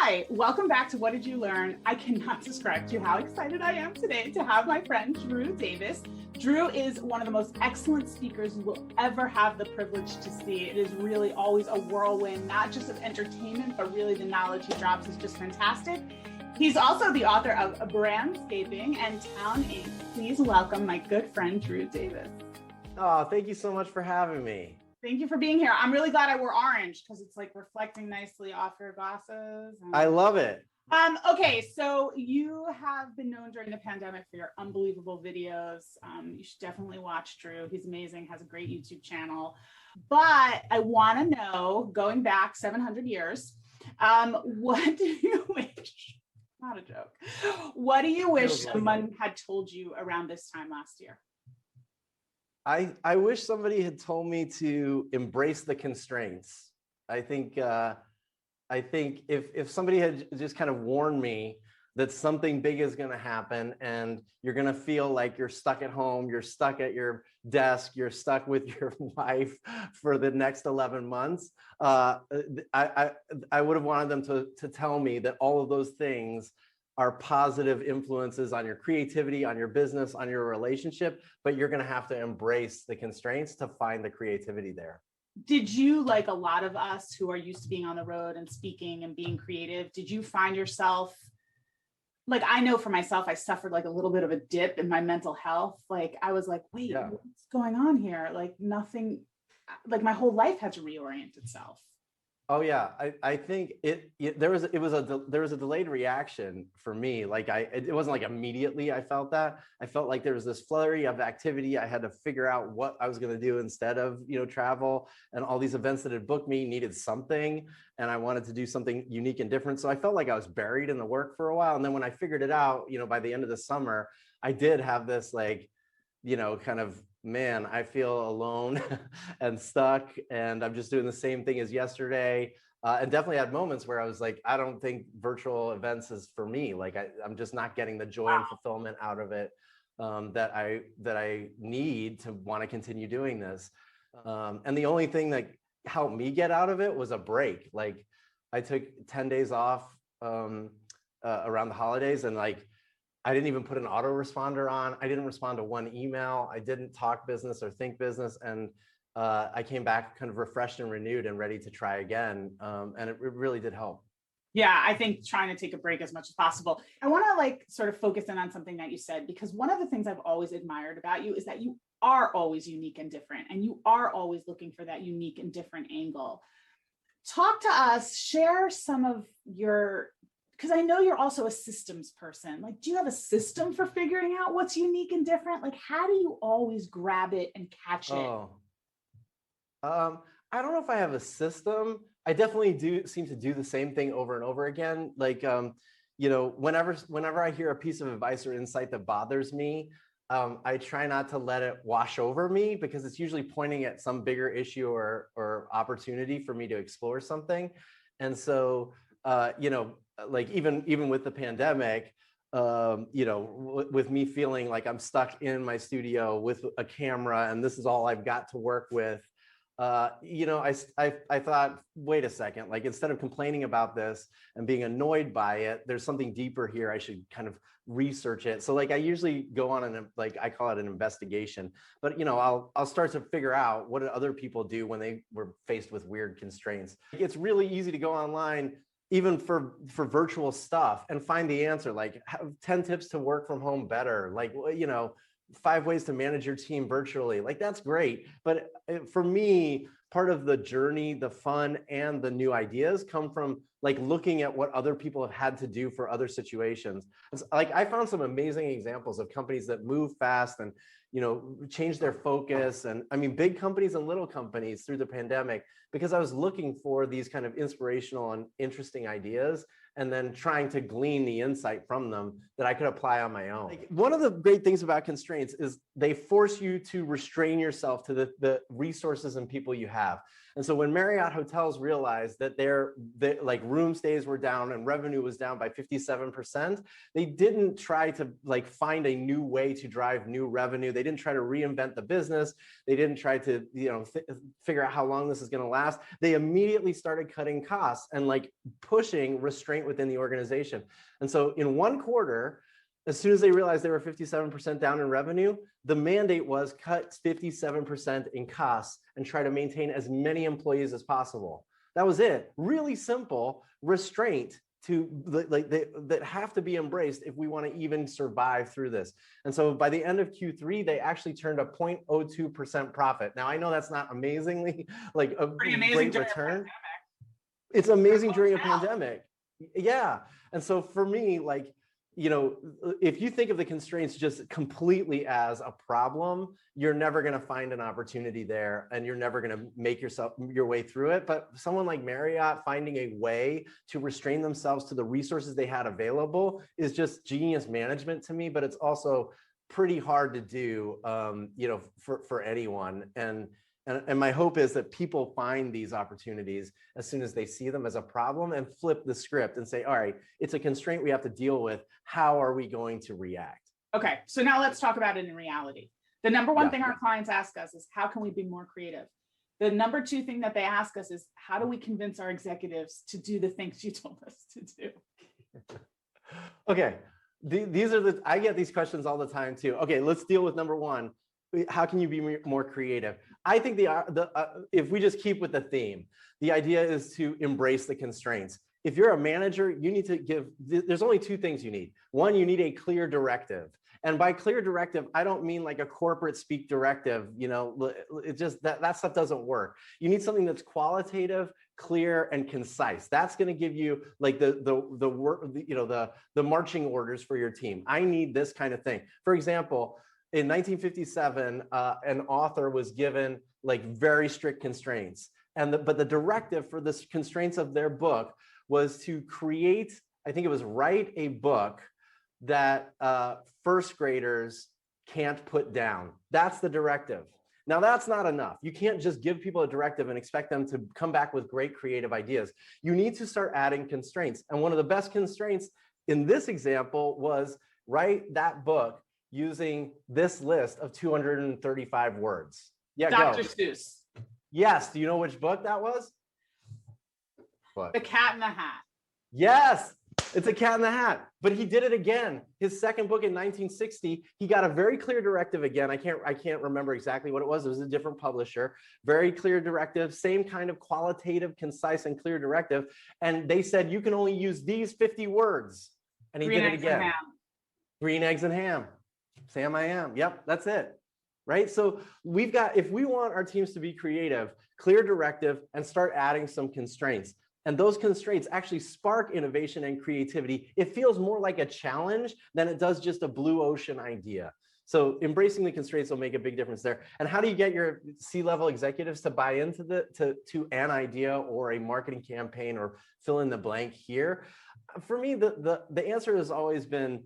Hi, welcome back to What Did You Learn? I cannot describe to you how excited I am today to have my friend Drew Davis. Drew is one of the most excellent speakers you will ever have the privilege to see. It is really always a whirlwind, not just of entertainment, but really the knowledge he drops is just fantastic. He's also the author of Brandscaping and Town Inc. Please welcome my good friend Drew Davis. Oh, thank you so much for having me. Thank you for being here. I'm really glad I wore orange because it's like reflecting nicely off your glasses. I love it. Okay, so you have been known during the pandemic for your unbelievable videos. You should definitely watch Drew. He's amazing, has a great YouTube channel. But I want to know, going back 700 years, what do you wish? Not a joke. What do you wish someone had told you around this time last year? I wish somebody had told me to embrace the constraints. I think if somebody had just kind of warned me that something big is going to happen and you're going to feel like you're stuck at home, you're stuck at your desk, you're stuck with your wife for the next 11 months, I would have wanted them to tell me that all of those things are positive influences on your creativity, on your business, on your relationship, but you're going to have to embrace the constraints to find the creativity there. Did you, like a lot of us who are used to being on the road and speaking and being creative, did you find yourself, like, I know for myself, I suffered like a little bit of a dip in my mental health. Like, I was like, wait, what's going on here? Like nothing, like my whole life had to reorient itself. Oh yeah, I think there was a delayed reaction for me. Like it wasn't like immediately I felt that. I felt like there was this flurry of activity. I had to figure out what I was going to do instead of, travel, and all these events that had booked me needed something, and I wanted to do something unique and different. So I felt like I was buried in the work for a while. And then when I figured it out, by the end of the summer, I did have this like, kind of, man, I feel alone and stuck, and I'm just doing the same thing as yesterday. And definitely had moments where I was like, I don't think virtual events is for me. Like I'm just not getting the joy and fulfillment out of it that I need to want to continue doing this. And the only thing that helped me get out of it was a break. Like I took 10 days off around the holidays, and like I didn't even put an autoresponder on. I didn't respond to one email. I didn't talk business or think business. And I came back kind of refreshed and renewed and ready to try again. And it really did help. Yeah, I think trying to take a break as much as possible. I want to like sort of focus in on something that you said, because one of the things I've always admired about you is that you are always unique and different, and you are always looking for that unique and different angle. Talk to us, share some of your, because I know you're also a systems person. Like, do you have a system for figuring out what's unique and different? Like, how do you always grab it and catch it? I don't know if I have a system. I definitely do seem to do the same thing over and over again. Like, whenever I hear a piece of advice or insight that bothers me, I try not to let it wash over me, because it's usually pointing at some bigger issue or opportunity for me to explore something. And so, like even with the pandemic, with me feeling like I'm stuck in my studio with a camera and this is all I've got to work with, I thought, wait a second, like instead of complaining about this and being annoyed by it, there's something deeper here. I should kind of research it. So like I usually go on I call it an investigation, but I'll start to figure out what did other people do when they were faced with weird constraints. It's really easy to go online, even for virtual stuff, and find the answer, like 10 tips to work from home better, like, 5 ways to manage your team virtually. Like, that's great. But for me, part of the journey, the fun, and the new ideas come from like looking at what other people have had to do for other situations. Like I found some amazing examples of companies that move fast and, change their focus. And I mean, big companies and little companies through the pandemic, because I was looking for these kind of inspirational and interesting ideas, and then trying to glean the insight from them that I could apply on my own. Like, one of the great things about constraints is they force you to restrain yourself to the resources and people you have. And so when Marriott hotels realized that their like room stays were down and revenue was down by 57%, they didn't try to like find a new way to drive new revenue. They They didn't try to reinvent the business. They didn't try to, figure out how long this is going to last. They immediately started cutting costs and like pushing restraint within the organization. And so in one quarter, as soon as they realized they were 57% down in revenue, the mandate was cut 57% in costs and try to maintain as many employees as possible. That was it. Really simple restraint that have to be embraced if we want to even survive through this. And so by the end of Q3, they actually turned a 0.02% profit. Now I know that's not amazingly like a great return. It's amazing during a pandemic. Yeah. And so for me, like, if you think of the constraints just completely as a problem, you're never going to find an opportunity there and you're never going to make your way through it. But someone like Marriott finding a way to restrain themselves to the resources they had available is just genius management to me, but it's also pretty hard to do, for anyone. And my hope is that people find these opportunities as soon as they see them as a problem and flip the script and say, all right, it's a constraint we have to deal with. How are we going to react? Okay, so now let's talk about it in reality. The number one thing our clients ask us is, how can we be more creative? The number two thing that they ask us is, how do we convince our executives to do the things you told us to do? Okay, I get these questions all the time too. Okay, let's deal with number one. How can you be more creative? I think if we just keep with the theme, the idea is to embrace the constraints. If you're a manager, you need to there's only two things you need. One, you need a clear directive. And by clear directive, I don't mean like a corporate speak directive, it just, that stuff doesn't work. You need something that's qualitative, clear, and concise. That's going to give you like the marching orders for your team. I need this kind of thing. For example, in 1957, an author was given like very strict constraints. But the directive for the constraints of their book was to create, I think it was write a book that first graders can't put down. That's the directive. Now that's not enough. You can't just give people a directive and expect them to come back with great creative ideas. You need to start adding constraints. And one of the best constraints in this example was write that book using this list of 235 words. Yeah, Dr. Seuss. Yes. Do you know which book that was? What? The Cat in the Hat. Yes, it's a Cat in the Hat. But he did it again. His second book in 1960, he got a very clear directive again. I can't remember exactly what it was. It was a different publisher. Very clear directive, same kind of qualitative, concise, and clear directive. And they said, you can only use these 50 words. And he did it again. Green eggs and ham. Sam, I am. Yep, that's it. Right. So if we want our teams to be creative, clear directive, and start adding some constraints, and those constraints actually spark innovation and creativity, it feels more like a challenge than it does just a blue ocean idea. So embracing the constraints will make a big difference there. And how do you get your C-level executives to buy into to an idea or a marketing campaign or fill in the blank here? For me, the answer has always been,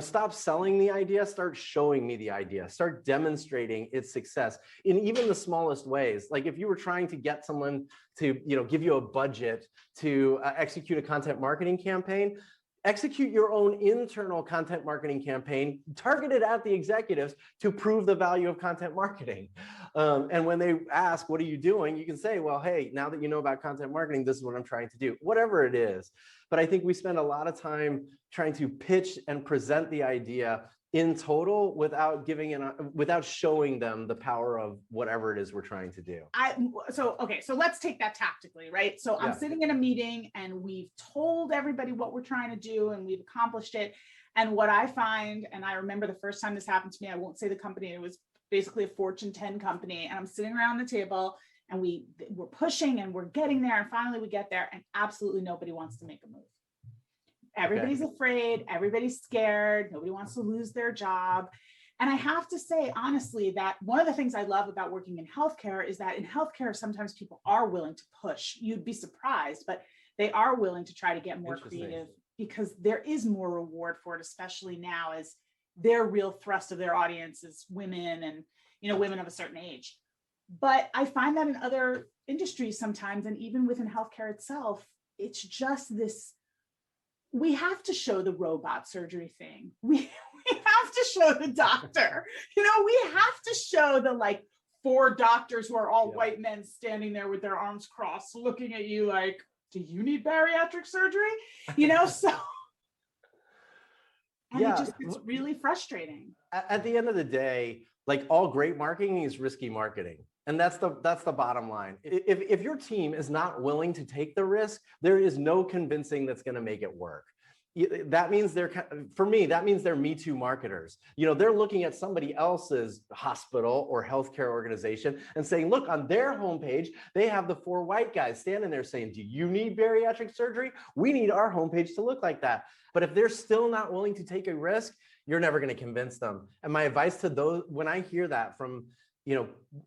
stop selling the idea, start showing me the idea, start demonstrating its success in even the smallest ways. Like if you were trying to get someone to, give you a budget to execute a content marketing campaign, execute your own internal content marketing campaign targeted at the executives to prove the value of content marketing. And when they ask, what are you doing? You can say, well, hey, now that you know about content marketing, this is what I'm trying to do, whatever it is. But I think we spend a lot of time trying to pitch and present the idea in total without without showing them the power of whatever it is we're trying to do. So let's take that tactically, right? So I'm sitting in a meeting and we've told everybody what we're trying to do and we've accomplished it. And what I find, and I remember the first time this happened to me, I won't say the company, it was basically a Fortune 10 company, and I'm sitting around the table and we're pushing and we're getting there, and finally we get there and absolutely nobody wants to make a move. Everybody's afraid, everybody's scared, nobody wants to lose their job. And I have to say, honestly, that one of the things I love about working in healthcare is that in healthcare, sometimes people are willing to push. You'd be surprised, but they are willing to try to get more creative because there is more reward for it, especially now as their real thrust of their audience is women and, women of a certain age. But I find that in other industries sometimes, and even within healthcare itself, it's just this, we have to show the robot surgery thing. We have have to show the doctor. We have to show the like 4 doctors who are all white men standing there with their arms crossed, looking at you like, do you need bariatric surgery? So. And it's really frustrating. At the end of the day, like all great marketing is risky marketing. And that's the bottom line. If your team is not willing to take the risk, there is no convincing that's going to make it work. That means for me, that means they're Me Too marketers. They're looking at somebody else's hospital or healthcare organization and saying, look, on their homepage, they have the 4 white guys standing there saying, do you need bariatric surgery? We need our homepage to look like that. But if they're still not willing to take a risk, you're never going to convince them. And my advice to those, when I hear that from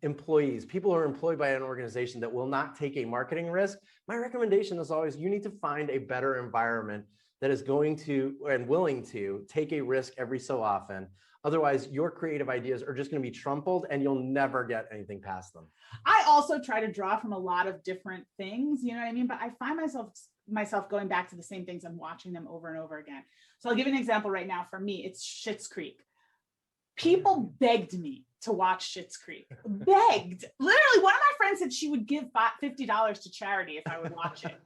employees, people who are employed by an organization that will not take a marketing risk, my recommendation is always, you need to find a better environment that is going to and willing to take a risk every so often. Otherwise, your creative ideas are just going to be trampled and you'll never get anything past them. I also try to draw from a lot of different things, you know what I mean? But I find myself going back to the same things and watching them over and over again. So I'll give you an example right now. For me, it's Schitt's Creek. People begged me to watch Schitt's Creek. Begged. Literally, one of my friends said she would give $50 to charity if I would watch it.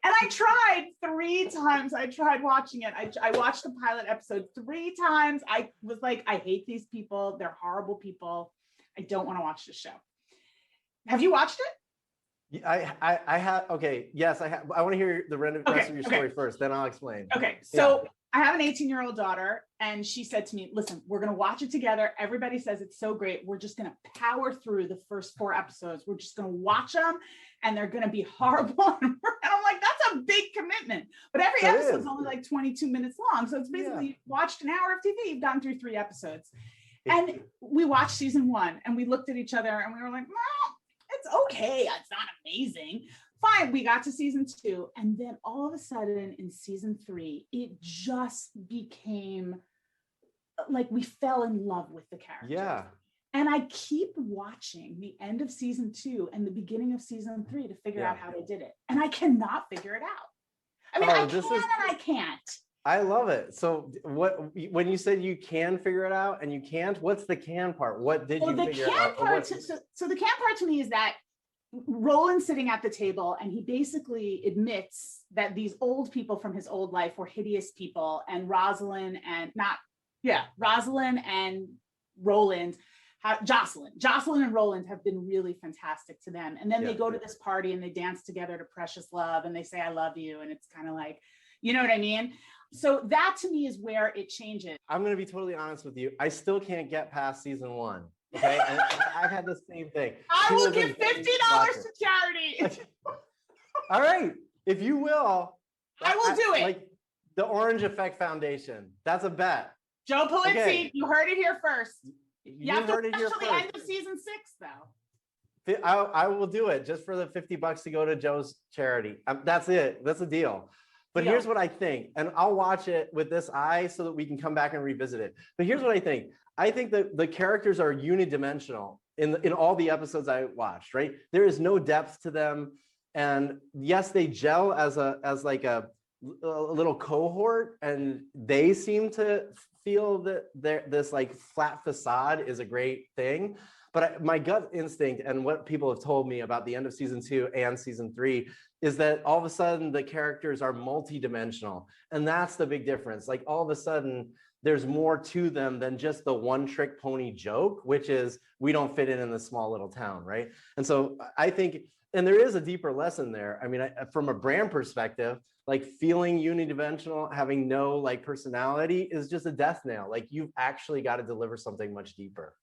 And I tried 3 times. I tried watching it. I watched the pilot episode 3 times. I was like, I hate these people. They're horrible people. I don't want to watch the show. Have you watched it? I have. Okay. Yes, I have. I want to hear the rest of your story first, then I'll explain. Okay. So I have an 18-year-old daughter, and she said to me, listen, we're going to watch it together. Everybody says it's so great. We're just going to power through the first 4 episodes. We're just going to watch them, and they're going to be horrible. And I'm like, that's a big commitment. But every episode is only like 22 minutes long. So it's basically you watched an hour of TV. You've gotten through 3 episodes. And we watched season 1, and we looked at each other, and we were like, well, it's okay. It's not amazing. Fine, we got to season 2, and then all of a sudden in season 3, it just became like we fell in love with the characters. Yeah. And I keep watching the end of season 2 and the beginning of season 3 to figure out how they did it. And I cannot figure it out. I mean, I can't. I love it. So when you said you can figure it out and you can't, what's the can part? What did you figure out? So the can part to me is that Roland's sitting at the table and he basically admits that these old people from his old life were hideous people, and Rosalind and Roland, Jocelyn and Roland have been really fantastic to them. And then they go to this party and they dance together to Precious Love and they say, I love you. And it's kind of like, you know what I mean? So that to me is where it changes. I'm going to be totally honest with you. I still can't get past season 1. Okay. And I've had the same thing. I will give $50 to charity. All right. If you will. I will do it. Like the Orange Effect Foundation. That's a bet. Joe Pulizzi, you heard it here first. You heard it here first. The end of season 6, though. I will do it just for the $50 to go to Joe's charity. That's it. That's a deal. But here's what I think, and I'll watch it with this eye so that we can come back and revisit it. But here's what I think. I think that the characters are unidimensional in all the episodes I watched, right? There is no depth to them. And yes, they gel as like a little cohort, and they seem to feel that this like flat facade is a great thing. But my gut instinct and what people have told me about the end of season 2 and season 3 is that all of a sudden the characters are multidimensional. And that's the big difference. Like all of a sudden there's more to them than just the one trick pony joke, which is we don't fit in the small little town, right? And so I think, and there is a deeper lesson there. I mean, from a brand perspective, like feeling unidimensional, having no like personality is just a death nail. Like you've actually got to deliver something much deeper.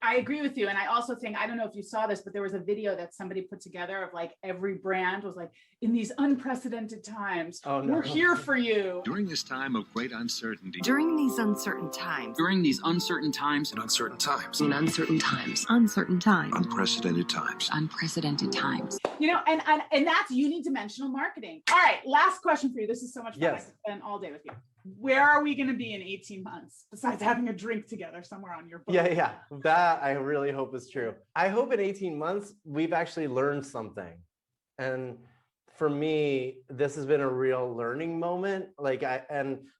I agree with you. And I also think, I don't know if you saw this, but there was a video that somebody put together of like every brand was like, in these unprecedented times, we're here for you. During this time of great uncertainty. During these uncertain times. During these uncertain times. In uncertain times. In uncertain times. Uncertain times. Unprecedented times. Unprecedented times. You know, and that's unidimensional marketing. All right, last question for you. This is so much fun. Yes. I could spend all day with you. Where are we going to be in 18 months besides having a drink together somewhere on your boat? Yeah. That I really hope is true. I hope in 18 months, we've actually learned something. And for me, this has been a real learning moment.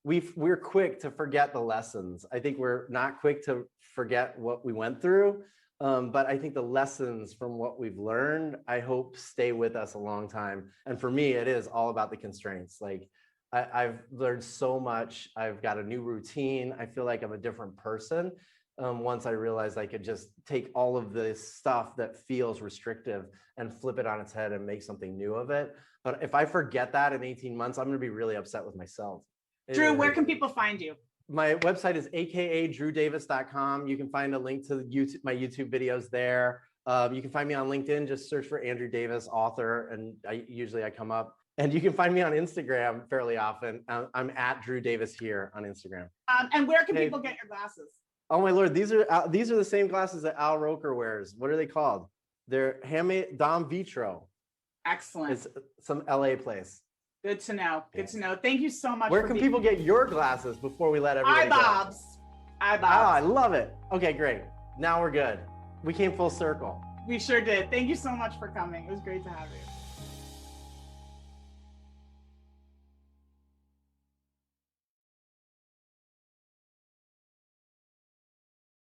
We're quick to forget the lessons. I think we're not quick to forget what we went through. But I think the lessons from what we've learned, I hope stay with us a long time. And for me, it is all about the constraints. Like I've learned so much. I've got a new routine. I feel like I'm a different person. Once I realized I could just take all of this stuff that feels restrictive and flip it on its head and make something new of it. But if I forget that in 18 months, I'm going to be really upset with myself. Drew, where can people find you? My website is akadrewdavis.com. You can find a link to my YouTube videos there. You can find me on LinkedIn. Just search for Andrew Davis, author, and I come up. And you can find me on Instagram fairly often. I'm at Drew Davis here on Instagram. And where can people get your glasses? Oh my Lord, these are the same glasses that Al Roker wears. What are they called? They're handmade Dom Vitro. Excellent. It's some LA place. Good to know. Good to know. Thank you so much. Where can people get your glasses before we let everybody go? iBobs. Oh, I love it. Okay, great. Now we're good. We came full circle. We sure did. Thank you so much for coming. It was great to have you.